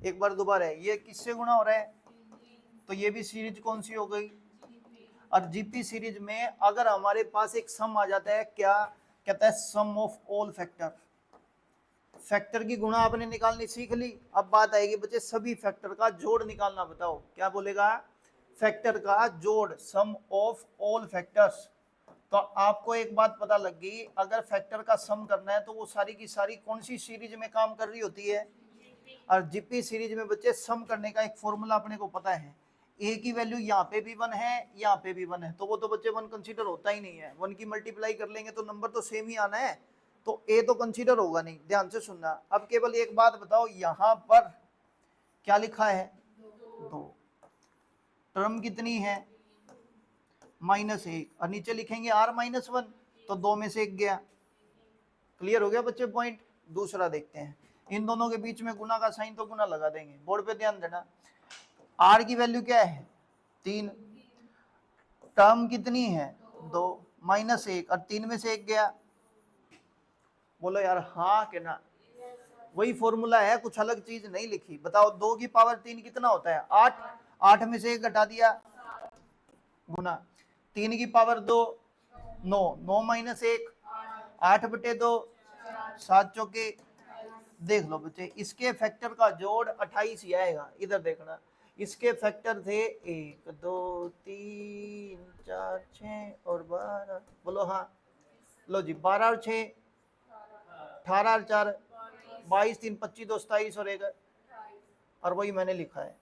एक बार दोबारा है, ये किससे गुणा हो रहा है? तो ये भी सीरीज कौन सी हो गई? और जीपी सीरीज में अगर हमारे पास एक सम आ जाता है, क्या कहता है? सम ऑफ ऑल फैक्टर। फैक्टर की गुणा आपने निकालनी सीख ली। अब बात आएगी बच्चे सभी फैक्टर का जोड़ निकालना। बताओ क्या बोलेगा? फैक्टर का जोड़, सम ऑफ ऑल फैक्टर्स। तो आपको एक बात पता लग गई, अगर फैक्टर का सम करना है तो वो सारी की सारी कौन सी सीरीज में काम कर रही होती है? और जीपी सीरीज में बच्चे सम करने का एक फॉर्मूला अपने को पता है। ए की वैल्यू यहाँ पे भी 1 है, यहाँ पे भी 1 है, तो वो तो बच्चे 1 कंसीडर होता ही नहीं है। 1 की मल्टीप्लाई कर लेंगे तो नंबर तो सेम ही आना है, तो ए तो कंसीडर होगा नहीं। ध्यान से सुनना। अब केवल एक बात बताओ, यहाँ पर क्या लिखा है? 2। टर्म कितनी है? -1, और नीचे लिखेंगे r माइनस 1, तो 2 में से 1 गया। क्लियर हो गया बच्चे पॉइंट? दूसरा देखते हैं। इन दोनों के बीच में गुना का साइन, तो गुना लगा देंगे। बोर्ड पे ध्यान देना। r की वैल्यू क्या है? 3। टर्म कितनी है? 2, -1, और 3 में से 1 गया। बोलो यार हाँ कि ना? वही फॉर्मूला है, कुछ अलग चीज नहीं लिखी। बताओ 2 की पावर 3 कितना होता है? 8। 8 में से 1 घटा दिया, गुना। 3 की पावर 2, 9, 9 माइनस 1 8/2, 7 चौके, देख लो बच्चे इसके फैक्टर का जोड़ 28 ही आएगा। इधर देखना, इसके फैक्टर थे 1 2 3 4 6 और 12, बोलो हाँ। लो जी 12 और 6 18 और 4 22 3 25 2 27 और 1, और वही मैंने लिखा है।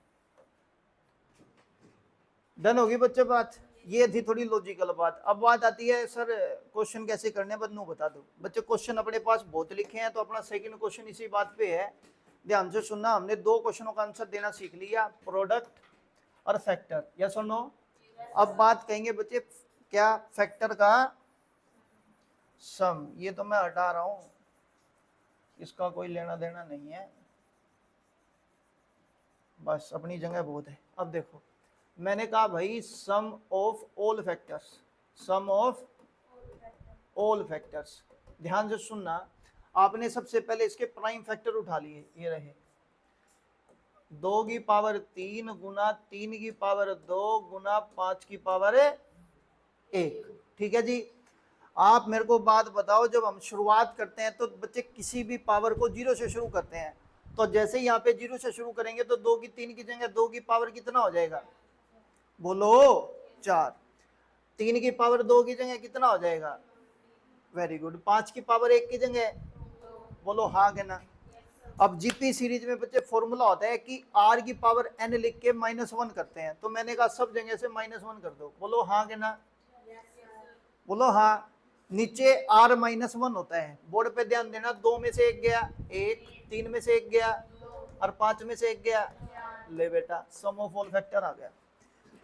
डन होगी बच्चे बात। ये थी थोड़ी लॉजिकल बात। अब बात आती है सर क्वेश्चन कैसे करने हैं, बन्नू बता दो। बच्चे क्वेश्चन अपने पास बहुत लिखे हैं, तो अपना सेकंड क्वेश्चन इसी बात पे है, ध्यान से सुनना। हमने 2 क्वेश्चनों का आंसर देना सीख लिया, प्रोडक्ट और फैक्टर, यस और नो। अब बात कहेंगे बच्चे क्या, फैक्टर का सम। ये तो मैं हटा रहा हूं, इसका कोई लेना देना नहीं है, बस अपनी जगह बहुत है। अब देखो मैंने कहा भाई sum of all factors, sum of all factors. ध्यान से सुनना, आपने सबसे पहले इसके प्राइम फैक्टर उठा लिए, ये रहे 2 की पावर 3 गुना 3 की पावर 2 गुना 5 की पावर 1। ठीक है जी। आप मेरे को बात बताओ, जब हम शुरुआत करते हैं तो बच्चे किसी भी पावर को 0 से शुरू करते हैं, तो जैसे ही यहाँ पे 0 से शुरू करेंगे तो 2 की 3 की जगह 2 की पावर कितना हो जाएगा, बोलो 4। 3 की पावर 2 की जगह कितना हो जाएगा, वेरी गुड। 5 की पावर 1 की जगह, बोलो हाँ के ना। अब जीपी सीरीज में बच्चे फॉर्मूला होता है कि आर की पावर एन लिख के -1 करते हैं, तो मैंने कहा सब जगह से -1 कर दो, बोलो हाँ के ना, बोलो हाँ। नीचे आर -1 होता है, बोर्ड पे ध्यान देना, 2 में से 1 गया 1, 3 में से 1 गया और 5 में से 1 गया, ले बेटा सम ऑफ ऑल फैक्टर आ गया।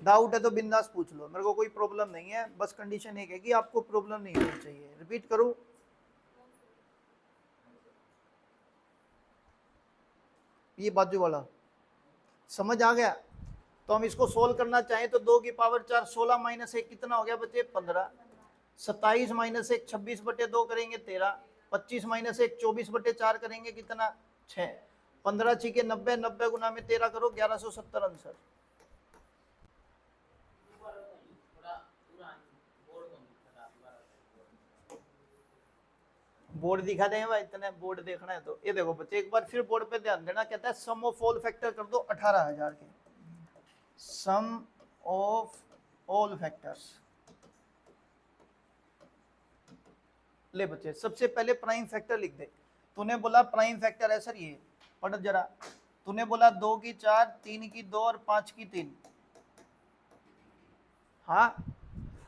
डाउट है तो बिंदास पूछ लो, मेरे को कोई प्रॉब्लम नहीं है, बस कंडीशन एक है कि आपको प्रॉब्लम नहीं होनी चाहिए। रिपीट करूं, ये बाजू वाला समझ आ गया। तो हम इसको सोल्व करना चाहें तो 2 की पावर 4 16 माइनस 1 कितना हो गया बच्चे 15, 27 माइनस 1 26/2 करेंगे 13, 25 माइनस 1 24/4 करेंगे कितना 6, 15 छीके 90, 90 गुना में 13 करो 1170 आंसर। बोर्ड दिखा दें भाई, इतने बोर्ड देखना है तो ये देखो बच्चे एक बार फिर बोर्ड पे ध्यान देना, कहता है सम ऑफ ऑल फैक्टर कर दो 18,000 के, सम ऑफ ऑल फैक्टर्स। ले बच्चे सबसे पहले प्राइम फैक्टर लिख दे। तूने बोला प्राइम फैक्टर है सर, ये पढ़ जरा। तूने बोला 2 की 4 3 की 2 और 5 की 3, हाँ।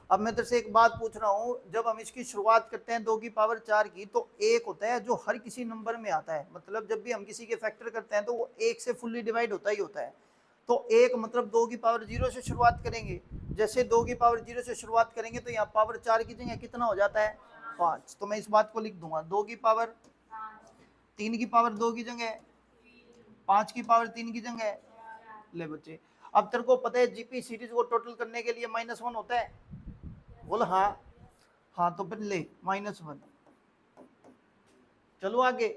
अब मैं तेरे से एक बात पूछ रहा हूँ, जब हम इसकी शुरुआत करते हैं 2 की पावर 4 की, तो एक होता है जो हर किसी नंबर में आता है, मतलब जब भी हम किसी के फैक्टर करते हैं तो वो 1 से फुल्ली डिवाइड होता ही होता है। तो एक मतलब 2 की पावर 0 से शुरुआत करेंगे, जैसे 2 की पावर 0 से शुरुआत करेंगे तो यहाँ पावर 4 की जगह कितना हो जाता है 5, तो मैं इस बात को लिख दूंगा 2 की पावर 3 की पावर 2 की जगह 5 की पावर 3 की जगह। ले बच्चे अब तेरे को पता है जीपी सीरीज को टोटल करने के लिए -1 होता है, बोल हाँ। हाँ तो फिर ले -1, चलो आगे।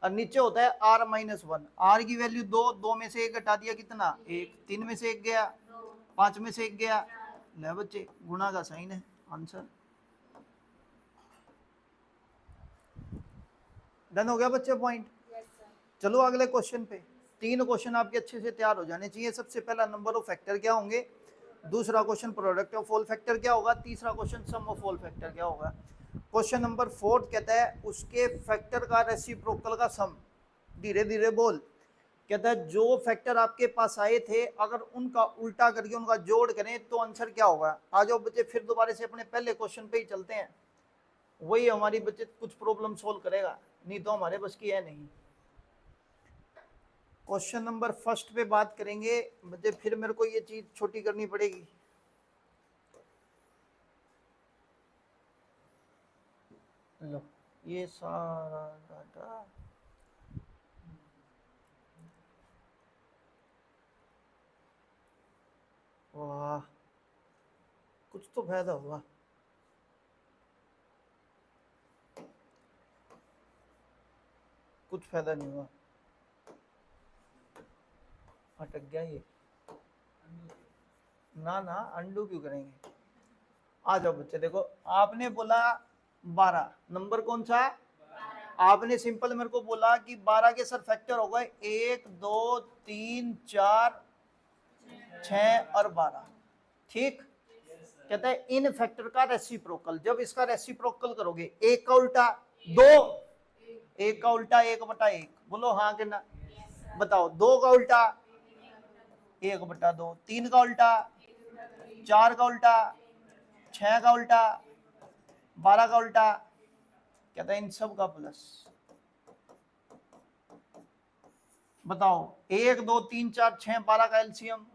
और नीचे होता है r-1, r की वैल्यू 2, 2 में से 1 हटा दिया कितना 1, 3 में से 1 गया 5 में से 1 गया, ले बच्चे गुणा का साइन है आंसर। डन हो गया बच्चे पॉइंट। चलो अगले क्वेश्चन पे। 3 क्वेश्चन आपके अच्छे से तैयार हो जाने चाहिए। सबसे पहला नंबर ऑफ फैक्टर क्या होंगे, दूसरा question product of all factor क्या होगा, तीसरा question sum of all factor क्या होगा। क्वेश्चन नंबर 4 कहता है उसके फैक्टर का रेसिप्रोकल का सम। धीरे धीरे बोल। कहता है जो फैक्टर आपके पास आए थे अगर उनका उल्टा करके उनका जोड़ करें तो आंसर क्या होगा। आ जाओ बच्चे फिर दोबारा से अपने पहले क्वेश्चन पे ही चलते हैं, वही हमारी बच्चे कुछ प्रॉब्लम सोल्व करेगा, नहीं तो हमारे बस की है नहीं। क्वेश्चन नंबर फर्स्ट पे बात करेंगे बच्चे, फिर मेरे को ये चीज छोटी करनी पड़ेगी। लो ये सारा डाटा वाह, कुछ तो फायदा हुआ। कुछ फायदा नहीं हुआ, अटक गया ये। ना ना अंडू क्यों करेंगे, आ जाओ बच्चे, देखो आपने बोला 12, नंबर कौन सा? आपने सिंपल मेरे को बोला कि 12 के सर फैक्टर हो गए 1 2 3 4 6 और 12, ठीक। कहता है इन फैक्टर का रेसिप्रोकल, जब इसका रेसिप्रोकल करोगे, एक का उल्टा दो, एक का उल्टा 1/1, बोलो हाँ कि ना? बताओ, दो का उल्टा 1/2, 3 का उल्टा 4 का उल्टा 6 का उल्टा 12 का उल्टा। कहता है इन सब का प्लस। बताओ 1 2 3 4 6 12 का एलसीएम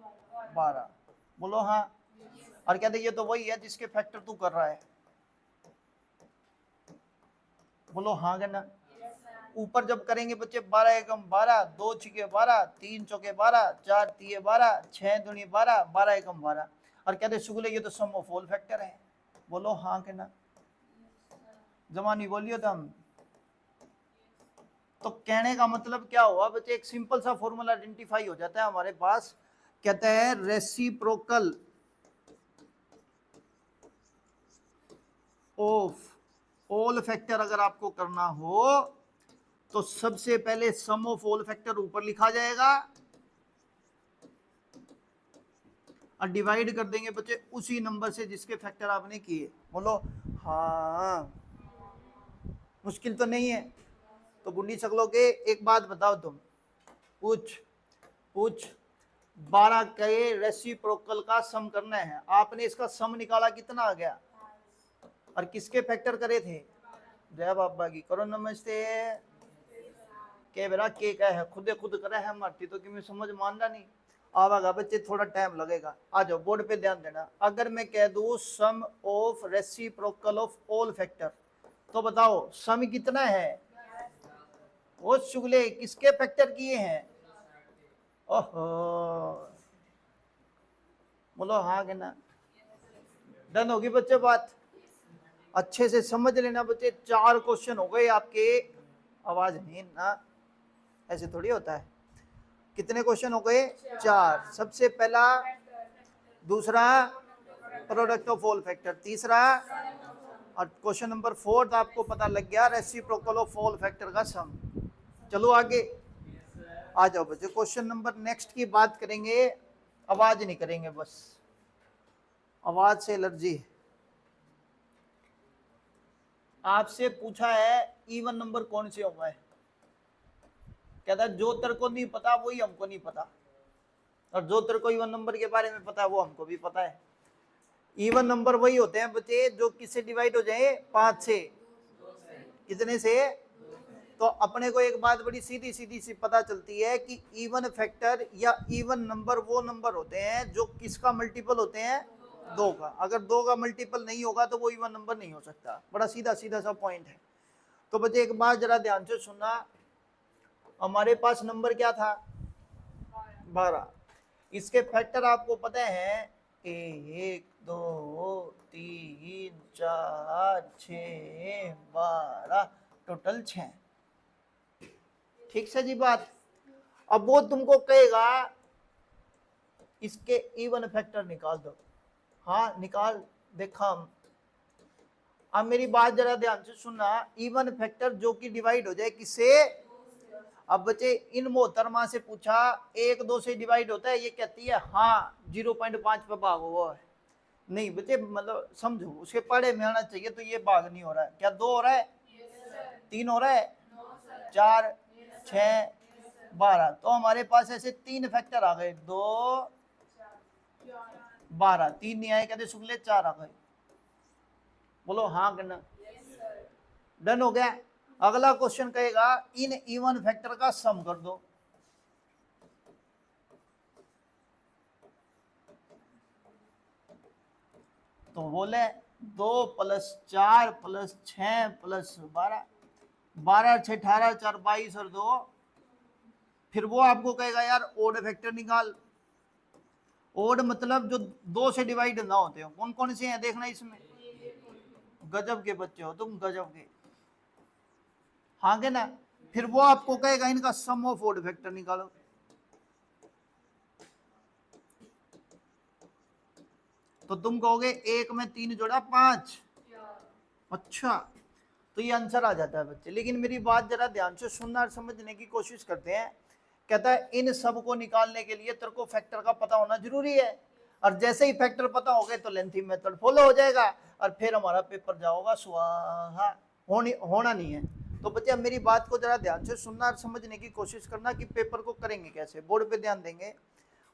12, बोलो हाँ। और कहते ये तो वही है जिसके फैक्टर तू कर रहा है, बोलो हाँ कहना। ऊपर जब करेंगे बच्चे 12 एकम 12, 2 छिके 12, 3 चौके 12, 4 तिये 12, 6 दूनी 12, 12 एकम 12। और कहते शुक्ले ये तो सम ऑफ ऑल फैक्टर है, बोलो हाँ कहना। जमानी बोलियो तो हम तो कहने का मतलब क्या हुआ बच्चे, एक सिंपल सा फॉर्मूला आइडेंटिफाई हो जाता है हमारे पास। कहते हैं रेसिप्रोकल ऑफ ऑल फैक्टर अगर आपको करना हो तो सबसे पहले सम ऑफ ऑल फैक्टर ऊपर लिखा जाएगा और डिवाइड कर देंगे बच्चे उसी नंबर से जिसके फैक्टर आपने किए, बोलो हाँ। मुश्किल तो नहीं है। तो गुंडी सकलो के एक बात बताओ तुम, पूछ पूछ 12 के रेसिप्रोकल का सम करना है, आपने इसका सम निकाला कितना आ गया, और किसके फैक्टर करे थे? जय बाबा की करो नमस्ते। के बेरा के क्या है, खुदे खुद करे है मरती तो कि मैं समझ मान रहा नहीं आवागा बच्चे, थोड़ा टाइम लगेगा। आ जाओ बोर्ड पे ध्यान देना। अगर मैं कह दूं sum of reciprocal of all factor, तो बताओ सम कितना है? वो शुगले किसके फैक्टर किए हैं? ओहो, बोलो हाँ कि ना? डन होगी बच्चे बात? अच्छे से समझ लेना बच्चे, 4 क्वेश्चन हो गए आपके। आवाज नहीं ना, ऐसे थोड़ी होता है। कितने क्वेश्चन हो गए? 4। सबसे पहला, दूसरा प्रोडक्ट ऑफ ऑल फैक्टर, तीसरा, और क्वेश्चन नंबर 4 आपको पता लग गया रेसिप्रोकल ऑफ ऑल फैक्टर का सम। चलो आगे आ जाओ बच्चे, क्वेश्चन नंबर नेक्स्ट की बात करेंगे। आवाज नहीं करेंगे, बस आवाज से एलर्जी। आपसे पूछा है इवन नंबर कौन से होगा है, कहता है जो तेरे को नहीं पता वही हमको नहीं पता, और जो तेरे को इवन नंबर के बारे में पता है वो हमको भी पता है। इवन नंबर वही होते हैं बच्चे जो किससे डिवाइड हो जाए? 5 से। कितने से? तो अपने को एक बात बड़ी सीधी सीधी सी पता चलती है कि इवन फैक्टर या इवन नंबर वो नंबर होते हैं जो किसका मल्टीपल होते हैं? 2 का। अगर 2 का मल्टीपल नहीं होगा तो वो इवन नंबर नहीं हो सकता। बड़ा सीधा सीधा सा पॉइंट है। तो बच्चे एक बात जरा ध्यान से सुनना, हमारे पास नंबर क्या था? 12। इसके फैक्टर आपको पता है 1 2 3 4 6 12, टोटल 6। ठीक से जी बात। अब वो तुमको कहेगा इसके इवन फैक्टर निकाल दो, हाँ निकाल देखा हम। अब मेरी बात जरा ध्यान से सुनना, इवन फैक्टर जो कि डिवाइड हो जाए किससे? अब बच्चे इन मोहतरमा से पूछा 1 2 से डिवाइड होता है, ये कहती है हाँ 0.5 पे भाग हुआ है। नहीं बच्चे, मतलब समझो उसके पढ़े में आना चाहिए। तो ये भाग नहीं हो रहा है, क्या 2 हो रहा है? 3 हो रहा है? 4 6 12। तो हमारे पास ऐसे 3 फैक्टर आ गए, 2 12, 3 नहीं आए, कहते शुक्ले 4 आ गए, बोलो हाँ करना। डन हो गया। अगला क्वेश्चन कहेगा इन इवन फैक्टर का सम कर दो। तो बोले 2 + 4 + 6 + 12, 12 6 18 4 22 और 2। फिर वो आपको कहेगा यार ओड फैक्टर निकाल। ओड मतलब जो 2 से डिवाइड ना होते हो, कौन कौन से हैं देखना इसमें। गजब के बच्चे हो तुम, गजब के, हाँ के ना। फिर वो आपको कहेगा इनका सम ऑफ ओड फैक्टर निकालो। तो तुम कहोगे 1 में 3 जोड़ा 5। अच्छा, तो ये आंसर आ जाता है बच्चे। लेकिन मेरी बात जरा ध्यान से सुनना और समझने की कोशिश करते हैं। कहता है इन सब को निकालने के लिए तेरे को फैक्टर का पता होना जरूरी है, और जैसे ही फैक्टर पता हो गए तो लेंथी मेथड फॉलो हो जाएगा और फिर हमारा पेपर जाओगा स्वाहा। होना नहीं है। तो बच्चे अब मेरी बात को जरा ध्यान से सुनना और समझने की कोशिश करना कि पेपर को करेंगे कैसे। बोर्ड पे ध्यान देंगे,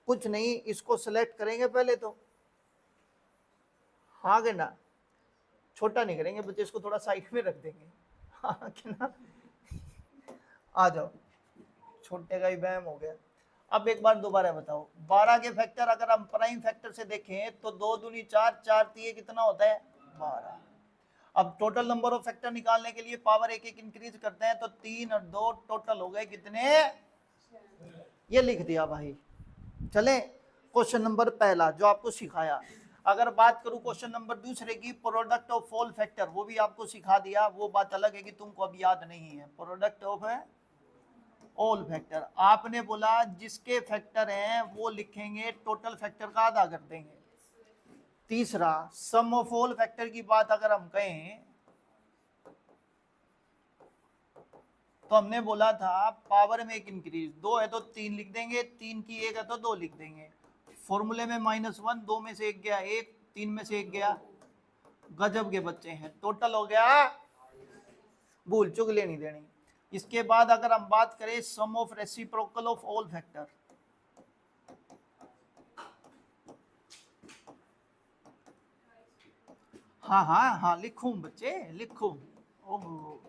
कुछ नहीं, इसको सिलेक्ट करेंगे पहले तो, हाँ कि ना, छोटा नहीं करेंगे बच्चे, इसको थोड़ा साइड में रख देंगे, हाँ कि ना। आ जाओ, छोटे का ही वहम हो गया। अब एक बार दोबारा बताओ, 12 के फैक्टर अगर हम प्राइम फैक्टर से देखें तो 2 दूनी 4, 4 तीय कितना होता है 12। अब टोटल नंबर ऑफ फैक्टर निकालने के लिए पावर एक एक इंक्रीज करते हैं, तो 3 और 2 टोटल हो गए कितने, ये लिख दिया भाई। चले क्वेश्चन नंबर पहला जो आपको सिखाया। अगर बात करूं क्वेश्चन नंबर दूसरे की, प्रोडक्ट ऑफ ऑल फैक्टर, वो भी आपको सिखा दिया। वो बात अलग है कि तुमको अब याद नहीं है। प्रोडक्ट ऑफ ऑल फैक्टर, आपने बोला जिसके फैक्टर हैं वो लिखेंगे, टोटल फैक्टर का आधा कर देंगे। तीसरा, सम ऑफ ऑल फैक्टर की बात अगर हम कहें तो हमने बोला था पावर में एक इंक्रीज, 2 है तो 3 लिख देंगे, 3 की 1 है तो 2 लिख देंगे। फॉर्मूले में -1, 2 में से 1 गया 1, 3 में से 1 गया। गजब के बच्चे हैं, टोटल हो गया, भूल चुक लेनी देनी। इसके बाद अगर हम बात करें sum of reciprocal of all factor, हाँ हाँ हाँ लिखूं बच्चे, लिखूं। ओहो,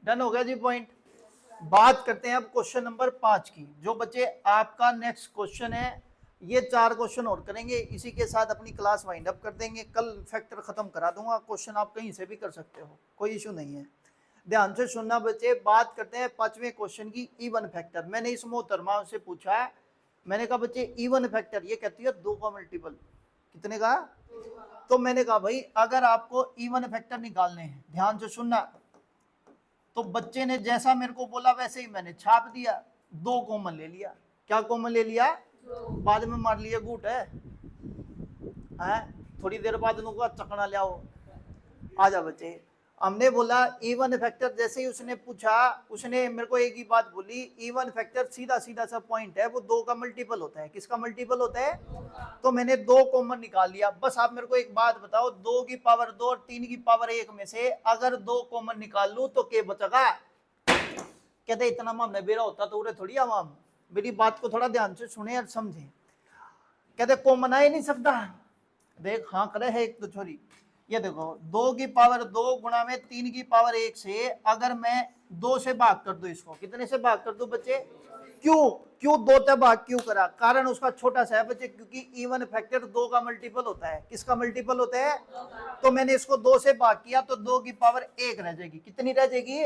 डन हो गया जी पॉइंट। बात करते हैं अब क्वेश्चन नंबर 5 की, जो बच्चे आपका नेक्स्ट क्वेश्चन है। ये 4 क्वेश्चन और करेंगे, इसी के साथ अपनी क्लास वाइंड अप कर देंगे। कल फैक्टर खत्म करा दूंगा, क्वेश्चन आप कहीं से भी कर सकते हो, कोई इशू नहीं है। ध्यान से सुनना बच्चे। बात करते हैं 5वें क्वेश्चन की, इवन फैक्टर। मैंने इस मोहतरमा से पूछा, मैंने कहा बच्चे इवन फैक्टर ये कहती है 2 का मल्टीपल, कितने का, तो मैंने कहा भाई अगर आपको इवन फैक्टर निकालने हैं, ध्यान से सुनना, तो बच्चे ने जैसा मेरे को बोला वैसे ही मैंने छाप दिया, 2 कॉमन ले लिया। क्या कॉमन ले लिया, बाद में मार लिया गुट है, थोड़ी देर बाद उनको चकना ले आओ। आ जा बच्चे, हमने बोला इवन फैक्टर, जैसे ही उसने पूछा, उसने मेरे को एक ही बात बोली, इवन फैक्टर सीधा सीधा सा पॉइंट है, वो 2 का मल्टीपल होता है। किसका मल्टीपल होता है, तो मैंने 2 कॉमन निकाल लिया। बस आप मेरे को एक बात बताओ, 2 की पावर 2 और 3 की पावर 1 में से अगर 2 कॉमन निकाल लूं तो क्या बचेगा। कहते इतना मामला बेरा होता तो उरे थोड़ी आवाम, मेरी बात को थोड़ा ध्यान से सुने और समझे। कहते कॉमन आ ही नहीं सकता, देख हाँ करे है एक तो छोरी, ये देखो 2 की पावर 2 गुणा में 3 की पावर 1 से अगर मैं 2 से भाग कर दूं, इसको कितने से भाग कर दूं बच्चे, क्यों क्यों 2 से भाग क्यों करा, कारण उसका छोटा सा है बच्चे, क्योंकि इवन फैक्टर 2 का मल्टीपल होता है। किसका मल्टीपल होता है, तो मैंने इसको 2 से भाग किया तो 2 की पावर 1 रह जाएगी। कितनी रह जाएगी,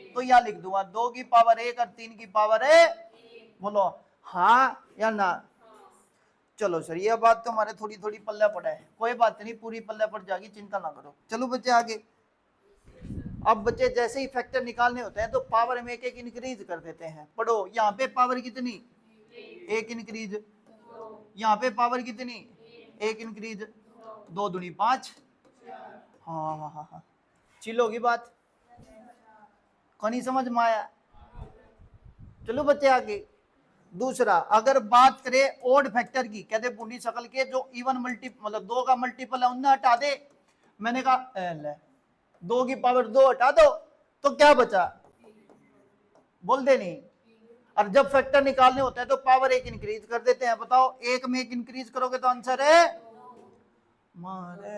तो यहां लिख दूंगा 2 की पावर 1 और 3 की पावर है, बोलो हाँ या ना। चलो सर, ये बात तो हमारे थोड़ी थोड़ी पल्ले पड़ा है, कोई बात नहीं, पूरी पल्ले पड़ जाएगी, चिंता ना करो। चलो बच्चे आगे। अब बच्चे जैसे ही फैक्टर निकालने होते हैं तो पावर में एक एक इंक्रीज कर देते हैं। पढ़ो, यहाँ पे पावर कितनी, 1 इंक्रीज, यहाँ पे पावर कितनी, 1 इंक्रीज, 2 दूनी 5। हाँ हाँ हाँ हाँ, चिल्लो की बात को नहीं समझ में आया। चलो बच्चे आगे। दूसरा, अगर बात करें ओड फैक्टर की, कहते बूंदी शकल के जो इवन मतलब 2 का मल्टीपल है उन्हें हटा दे। मैंने कहा 2 की पावर 2 हटा दो तो क्या बचा, बोल दे नहीं। और जब फैक्टर निकालने होता है तो पावर 1 इंक्रीज कर देते हैं। बताओ 1 में 1 इंक्रीज करोगे तो आंसर है मारे,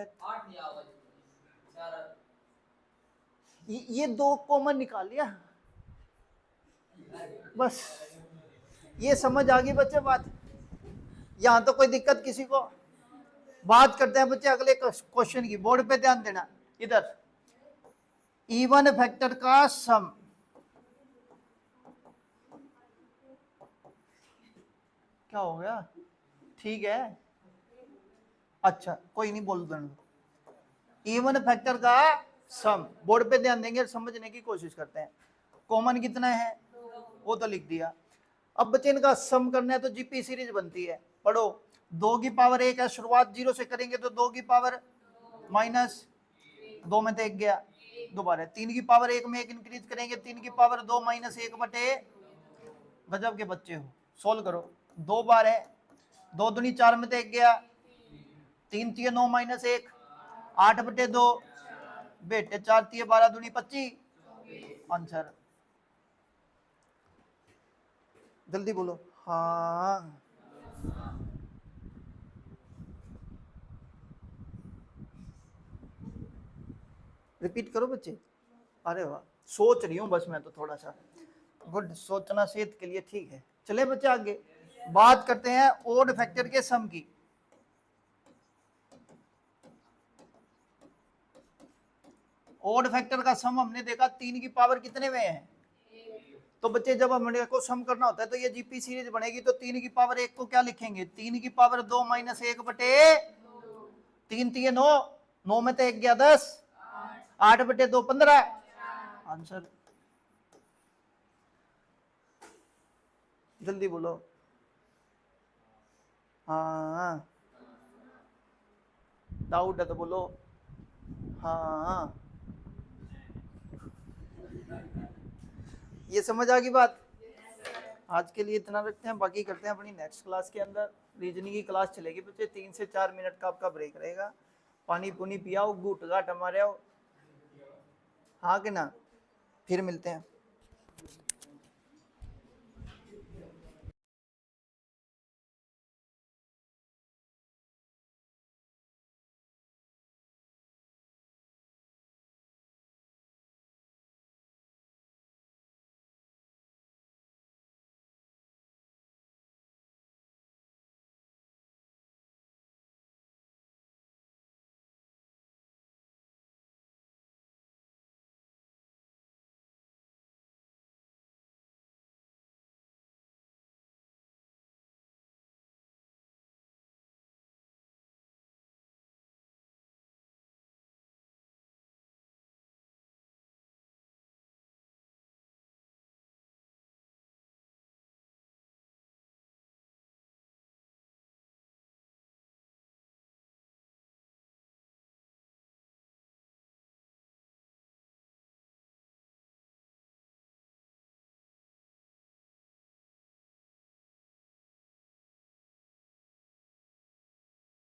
ये 2 कॉमन निकाल लिया, बस ये समझ आ गई बच्चे बात। यहां तो कोई दिक्कत किसी को। बात करते हैं बच्चे अगले क्वेश्चन की, बोर्ड पे ध्यान देना। इधर इवन फैक्टर का सम, क्या हो गया, ठीक है, अच्छा कोई नहीं, बोल दो। इवन फैक्टर का सम, बोर्ड पे ध्यान देंगे, समझने की कोशिश करते हैं। कॉमन कितना है, वो तो लिख दिया। अब बच्चे इनका सम करना है तो जीपी सीरीज बनती है। पढ़ो, 2 की पावर 1 है, शुरुआत 0 से करेंगे तो 2 की पावर माइनस 2 में तो 1 गया, दोबारा 3 की पावर 1 में 1 इंक्रीज करेंगे, 3 की पावर 2 माइनस 1 बटे, गजब के बच्चे हो, सोल्व करो, 2 बार है, 2 दूनी 4 में तो 1 गया, 3 3 9 माइनस 1 8 बटे 2 बेटे, 4 3 12 दूनी 25, आंसर, जल्दी बोलो, हाँ रिपीट करो बच्चे, अरे वाह, सोच रही हूँ बस मैं तो थोड़ा सा, गुड, सोचना सेहत के लिए ठीक है। चले बच्चे आगे बात करते हैं ओड फैक्टर के सम की। ओड फैक्टर का सम हमने देखा 3 की पावर कितने में है, तो बच्चे जब हमने को सम करना होता है तो ये जीपी सीरीज बनेगी, तो 3 की पावर 1 को क्या लिखेंगे, 3 की पावर 2 माइनस 1 बटे 3 3 9, 9 में तो 1 गया 10, 8 बटे 2 15, आंसर, जल्दी बोलो, हाँ डाउट है तो बोलो, हाँ ये समझ आ गई बात। आज के लिए इतना रखते हैं, बाकी करते हैं अपनी नेक्स्ट क्लास के अंदर। रीजनिंग की क्लास चलेगी बच्चे, 3 से 4 मिनट का आपका ब्रेक रहेगा, पानी पुनी पियाओ, घूट घाट मारे आओ, हाँ कि ना, फिर मिलते हैं।